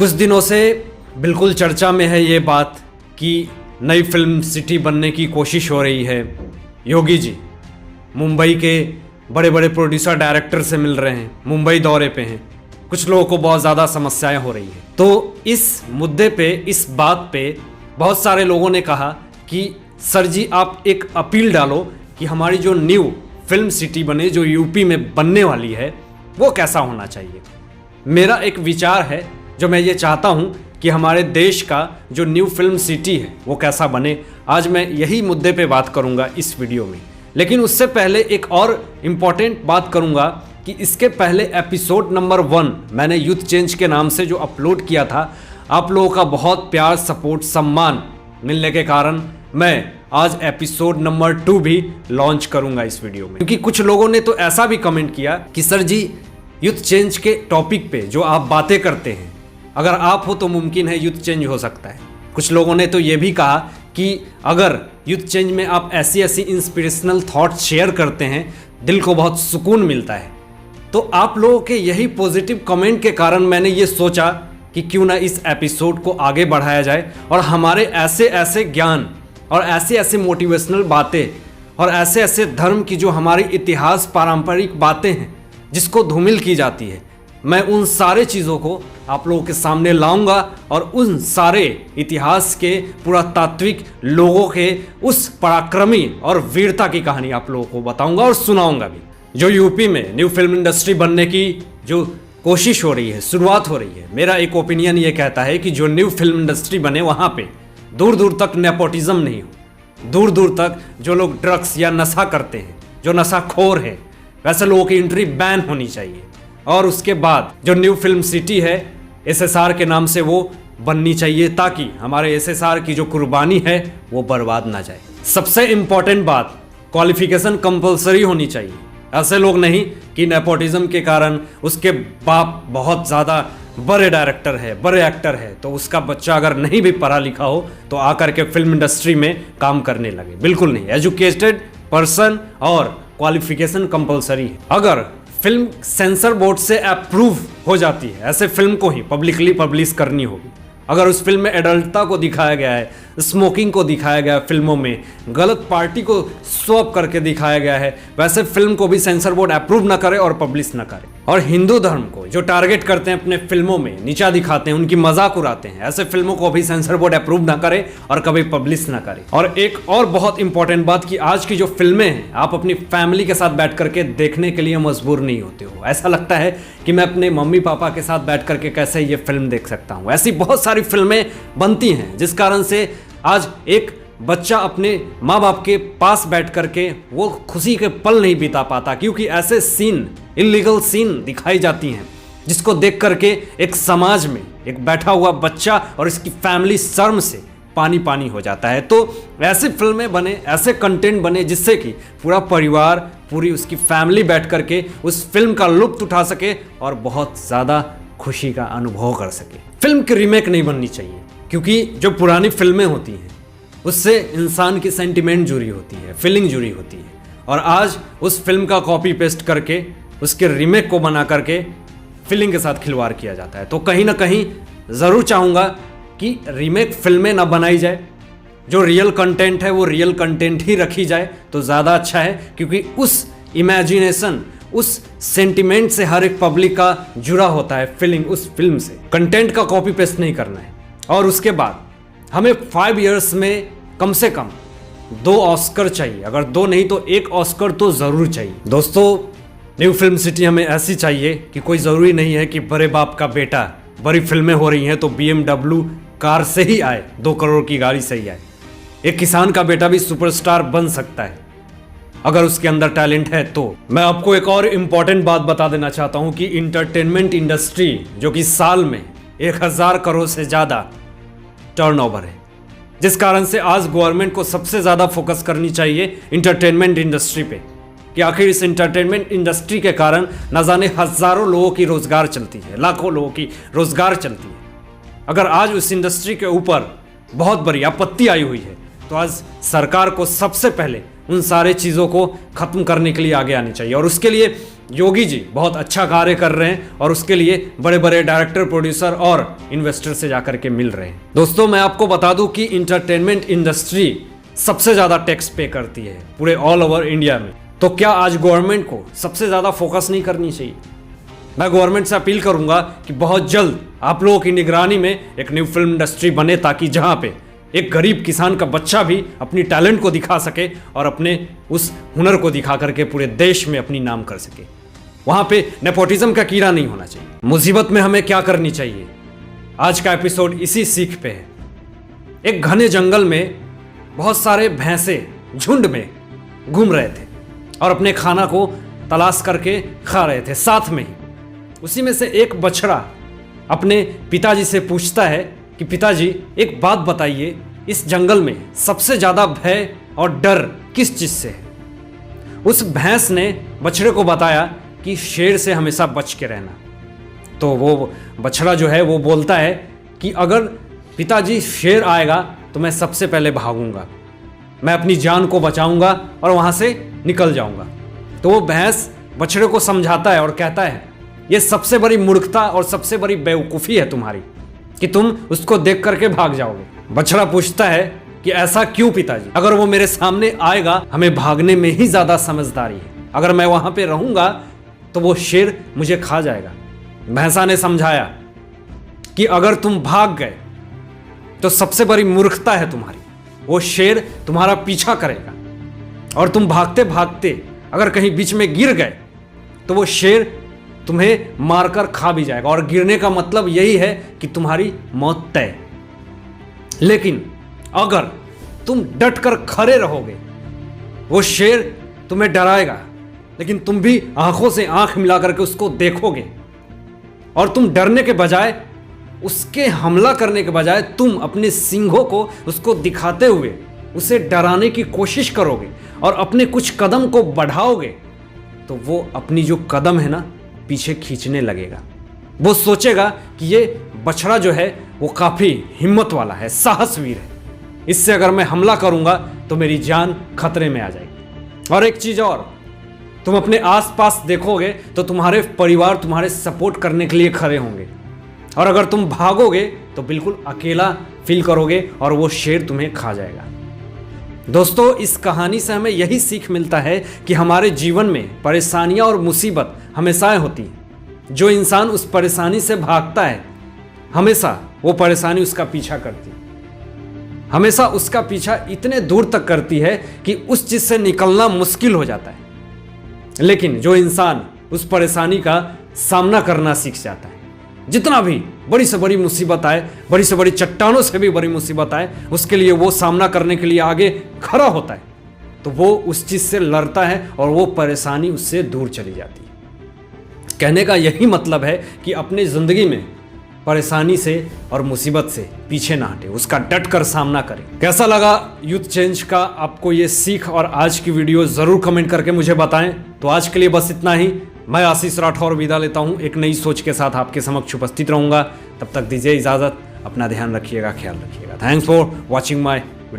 कुछ दिनों से बिल्कुल चर्चा में है ये बात कि नई फिल्म सिटी बनने की कोशिश हो रही है। योगी जी मुंबई के बड़े बड़े प्रोड्यूसर डायरेक्टर से मिल रहे हैं, मुंबई दौरे पे हैं। कुछ लोगों को बहुत ज़्यादा समस्याएं हो रही हैं। तो इस मुद्दे पे, इस बात पे बहुत सारे लोगों ने कहा कि सर जी आप एक अपील डालो कि हमारी जो न्यू फिल्म सिटी बने, जो यूपी में बनने वाली है, वो कैसा होना चाहिए। मेरा एक विचार है जो मैं ये चाहता हूँ कि हमारे देश का जो न्यू फिल्म सिटी है वो कैसा बने। आज मैं यही मुद्दे पे बात करूँगा इस वीडियो में। लेकिन उससे पहले एक और इम्पॉर्टेंट बात करूँगा कि इसके पहले एपिसोड नंबर 1 मैंने यूथ चेंज के नाम से जो अपलोड किया था, आप लोगों का बहुत प्यार, सपोर्ट, सम्मान मिलने के कारण मैं आज एपिसोड नंबर 2 भी लॉन्च करूंगा इस वीडियो में। क्योंकि कुछ लोगों ने तो ऐसा भी कमेंट किया कि सर जी यूथ चेंज के टॉपिक पे जो आप बातें करते हैं, अगर आप हो तो मुमकिन है यूथ चेंज हो सकता है। कुछ लोगों ने तो ये भी कहा कि अगर यूथ चेंज में आप ऐसी ऐसी इंस्पिरेशनल थॉट्स शेयर करते हैं, दिल को बहुत सुकून मिलता है। तो आप लोगों के यही पॉजिटिव कमेंट के कारण मैंने ये सोचा कि क्यों ना इस एपिसोड को आगे बढ़ाया जाए और हमारे ऐसे ऐसे ज्ञान और ऐसे ऐसे मोटिवेशनल बातें और ऐसे ऐसे धर्म की जो हमारी इतिहास, पारंपरिक बातें हैं जिसको धूमिल की जाती है, मैं उन सारे चीज़ों को आप लोगों के सामने लाऊंगा और उन सारे इतिहास के पुरातात्विक लोगों के उस पराक्रमी और वीरता की कहानी आप लोगों को बताऊंगा और सुनाऊंगा भी। जो यूपी में न्यू फिल्म इंडस्ट्री बनने की जो कोशिश हो रही है, शुरुआत हो रही है, मेरा एक ओपिनियन ये कहता है कि जो न्यू फिल्म इंडस्ट्री बने वहाँ पे दूर दूर तक नेपोटिज्म नहीं हो। दूर दूर तक जो लोग ड्रग्स या नशा करते हैं, जो नशाखोर है, वैसे लोगों की एंट्री बैन होनी चाहिए। और उसके बाद जो न्यू फिल्म सिटी है एसएसआर के नाम से वो बननी चाहिए, ताकि हमारे एसएसआर की जो कुर्बानी है वो बर्बाद ना जाए। सबसे इम्पोर्टेंट बात, क्वालिफिकेशन कंपलसरी होनी चाहिए। ऐसे लोग नहीं कि नेपोटिज्म के कारण उसके बाप बहुत ज़्यादा बड़े डायरेक्टर है, बड़े एक्टर है, तो उसका बच्चा अगर नहीं भी पढ़ा लिखा हो तो आकर के फिल्म इंडस्ट्री में काम करने लगे। बिल्कुल नहीं, एजुकेटेड पर्सन और क्वालिफिकेशन कंपलसरी है। अगर फिल्म सेंसर बोर्ड से अप्रूव हो जाती है, ऐसे फिल्म को ही पब्लिकली पब्लिश करनी होगी। अगर उस फिल्म में एडल्टता को दिखाया गया है, स्मोकिंग को दिखाया गया है, फिल्मों में गलत पार्टी को स्वैप करके दिखाया गया है, वैसे फिल्म को भी सेंसर बोर्ड अप्रूव ना करे और पब्लिश ना करे। और हिंदू धर्म को जो टारगेट करते हैं अपने फिल्मों में, नीचा दिखाते हैं, उनकी मजाक उड़ाते हैं, ऐसे फिल्मों को भी सेंसर बोर्ड अप्रूव ना करे और कभी पब्लिश ना करे। और एक और बहुत इंपॉर्टेंट बात कि आज की जो फिल्में हैं, आप अपनी फैमिली के साथ बैठ करके देखने के लिए मजबूर नहीं होते हो। ऐसा लगता है कि मैं अपने मम्मी पापा के साथ बैठ करके कैसे ये फिल्म देख सकता हूँ। ऐसी बहुत सारी फिल्में बनती हैं जिस कारण से आज एक बच्चा अपने माँ बाप के पास बैठ करके वो खुशी के पल नहीं बिता पाता, क्योंकि ऐसे सीन, इलीगल सीन दिखाई जाती हैं जिसको देख करके एक समाज में एक बैठा हुआ बच्चा और इसकी फैमिली शर्म से पानी पानी हो जाता है। तो ऐसे फिल्में बने, ऐसे कंटेंट बने जिससे कि पूरा परिवार, पूरी उसकी फैमिली बैठ करके उस फिल्म का लुत्फ उठा सके और बहुत ज़्यादा खुशी का अनुभव कर सके। फिल्म की रीमेक नहीं बननी चाहिए, क्योंकि जो पुरानी फिल्में होती हैं उससे इंसान की सेंटिमेंट जुड़ी होती है, फीलिंग जुड़ी होती है। और आज उस फिल्म का कॉपी पेस्ट करके उसके रीमेक को बना करके फीलिंग के साथ खिलवाड़ किया जाता है। तो कहीं ना कहीं ज़रूर चाहूँगा कि रीमेक फिल्में ना बनाई जाए, जो रियल कंटेंट है वो रियल कंटेंट ही रखी जाए तो ज़्यादा अच्छा है। क्योंकि उस इमेजिनेशन, उस सेंटिमेंट से हर एक पब्लिक का जुड़ा होता है, फीलिंग उस फिल्म से। कंटेंट का कॉपी पेस्ट नहीं करना है। और उसके बाद हमें 5 इयर्स में कम से कम 2 ऑस्कर चाहिए, अगर 2 नहीं तो 1 ऑस्कर तो ज़रूर चाहिए। दोस्तों, न्यू फिल्म सिटी हमें ऐसी चाहिए कि कोई ज़रूरी नहीं है कि बड़े बाप का बेटा, बड़ी फिल्में हो रही हैं तो BMW कार से ही आए, 2 करोड़ की गाड़ी से ही आए। एक किसान का बेटा भी सुपरस्टार बन सकता है अगर उसके अंदर टैलेंट है तो। मैं आपको एक और इम्पॉर्टेंट बात बता देना चाहता हूँ कि इंटरटेनमेंट इंडस्ट्री, जो कि साल में 1000 करोड़ से ज़्यादा टर्नओवर है, जिस कारण से आज गवर्नमेंट को सबसे ज़्यादा फोकस करनी चाहिए इंटरटेनमेंट इंडस्ट्री पे, कि आखिर इस इंटरटेनमेंट इंडस्ट्री के कारण न जाने हज़ारों लोगों की रोज़गार चलती है, लाखों लोगों की रोज़गार चलती है। अगर आज उस इंडस्ट्री के ऊपर बहुत बड़ी आपत्ति आई हुई है तो आज सरकार को सबसे पहले उन सारे चीज़ों को ख़त्म करने के लिए आगे आनी चाहिए। और उसके लिए योगी जी बहुत अच्छा कार्य कर रहे हैं और उसके लिए बड़े बड़े डायरेक्टर, प्रोड्यूसर और इन्वेस्टर से जाकर के मिल रहे हैं। दोस्तों मैं आपको बता दूं कि इंटरटेनमेंट इंडस्ट्री सबसे ज़्यादा टैक्स पे करती है पूरे ऑल ओवर इंडिया में। तो क्या आज गवर्नमेंट को सबसे ज़्यादा फोकस नहीं करनी चाहिए? मैं गवर्नमेंट से अपील करूंगा कि बहुत जल्द आप लोगों की निगरानी में एक न्यू फिल्म इंडस्ट्री बने, ताकि जहां पे एक गरीब किसान का बच्चा भी अपनी टैलेंट को दिखा सके और अपने उस हुनर को दिखा करके पूरे देश में अपनी नाम कर सके। वहां पे नेपोटिज्म का कीड़ा नहीं होना चाहिए। मुसीबत में हमें क्या करनी चाहिए, आज का एपिसोड इसी सीख पे है। एक घने जंगल में बहुत सारे भैंसे झुंड में घूम रहे थे और अपने खाना को तलाश करके खा रहे थे। साथ में ही उसी में से एक बछड़ा अपने पिताजी से पूछता है कि पिताजी एक बात बताइए, इस जंगल में सबसे ज़्यादा भय और डर किस चीज़ से है? उस भैंस ने बछड़े को बताया कि शेर से हमेशा बच के रहना। तो वो बछड़ा जो है वो बोलता है कि अगर पिताजी शेर आएगा तो मैं सबसे पहले भागूंगा, मैं अपनी जान को बचाऊंगा और वहाँ से निकल जाऊंगा। तो वो भैंस बछड़े को समझाता है और कहता है ये सबसे बड़ी मूर्खता और सबसे बड़ी बेवकूफ़ी है तुम्हारी कि तुम उसको देख करके भाग जाओगे। बछड़ा पूछता है कि ऐसा क्यों पिताजी? अगर वो मेरे सामने आएगा, हमें भागने में ही ज़्यादा समझदारी है। अगर मैं वहाँ पे रहूँगा तो वो शेर मुझे खा जाएगा। भैंसा ने समझाया कि अगर तुम भाग गए तो सबसे बड़ी मूर्खता है तुम्हारी, वो शेर तुम्हारा पीछा करेगा और तुम भागते भागते अगर कहीं बीच में गिर गए तो वो शेर तुम्हें मारकर खा भी जाएगा, और गिरने का मतलब यही है कि तुम्हारी मौत तय। लेकिन अगर तुम डट कर खड़े रहोगे, वो शेर तुम्हें डराएगा लेकिन तुम भी आंखों से आंख मिला करके उसको देखोगे और तुम डरने के बजाय, उसके हमला करने के बजाय तुम अपने सींगों को उसको दिखाते हुए उसे डराने की कोशिश करोगे और अपने कुछ कदम को बढ़ाओगे, तो वो अपनी जो कदम है ना पीछे खींचने लगेगा। वो सोचेगा कि ये बछड़ा जो है वो काफ़ी हिम्मत वाला है, साहसवीर है, इससे अगर मैं हमला करूंगा तो मेरी जान खतरे में आ जाएगी। और एक चीज़ और, तुम अपने आसपास देखोगे तो तुम्हारे परिवार तुम्हारे सपोर्ट करने के लिए खड़े होंगे, और अगर तुम भागोगे तो बिल्कुल अकेला फील करोगे और वो शेर तुम्हें खा जाएगा। दोस्तों इस कहानी से हमें यही सीख मिलता है कि हमारे जीवन में परेशानियां और मुसीबत हमेशा होती हैं। जो इंसान उस परेशानी से भागता है, हमेशा वो परेशानी उसका पीछा करती है, हमेशा उसका पीछा इतने दूर तक करती है कि उस चीज़ से निकलना मुश्किल हो जाता है। लेकिन जो इंसान उस परेशानी का सामना करना सीख जाता है, जितना भी बड़ी से बड़ी मुसीबत आए, बड़ी से बड़ी चट्टानों से भी बड़ी मुसीबत आए, उसके लिए वो सामना करने के लिए आगे खड़ा होता है, तो वो उस चीज़ से लड़ता है और वो परेशानी उससे दूर चली जाती है। कहने का यही मतलब है कि अपनी ज़िंदगी में परेशानी से और मुसीबत से पीछे ना हटे, उसका डट कर सामना करें। कैसा लगा यूथ चेंज का आपको ये सीख और आज की वीडियो ज़रूर कमेंट करके मुझे बताएं। तो आज के लिए बस इतना ही। मैं आशीष राठौर विदा लेता हूँ, एक नई सोच के साथ आपके समक्ष उपस्थित रहूँगा। तब तक दीजिए इजाज़त, अपना ध्यान रखिएगा, ख्याल रखिएगा। Thanks for watching my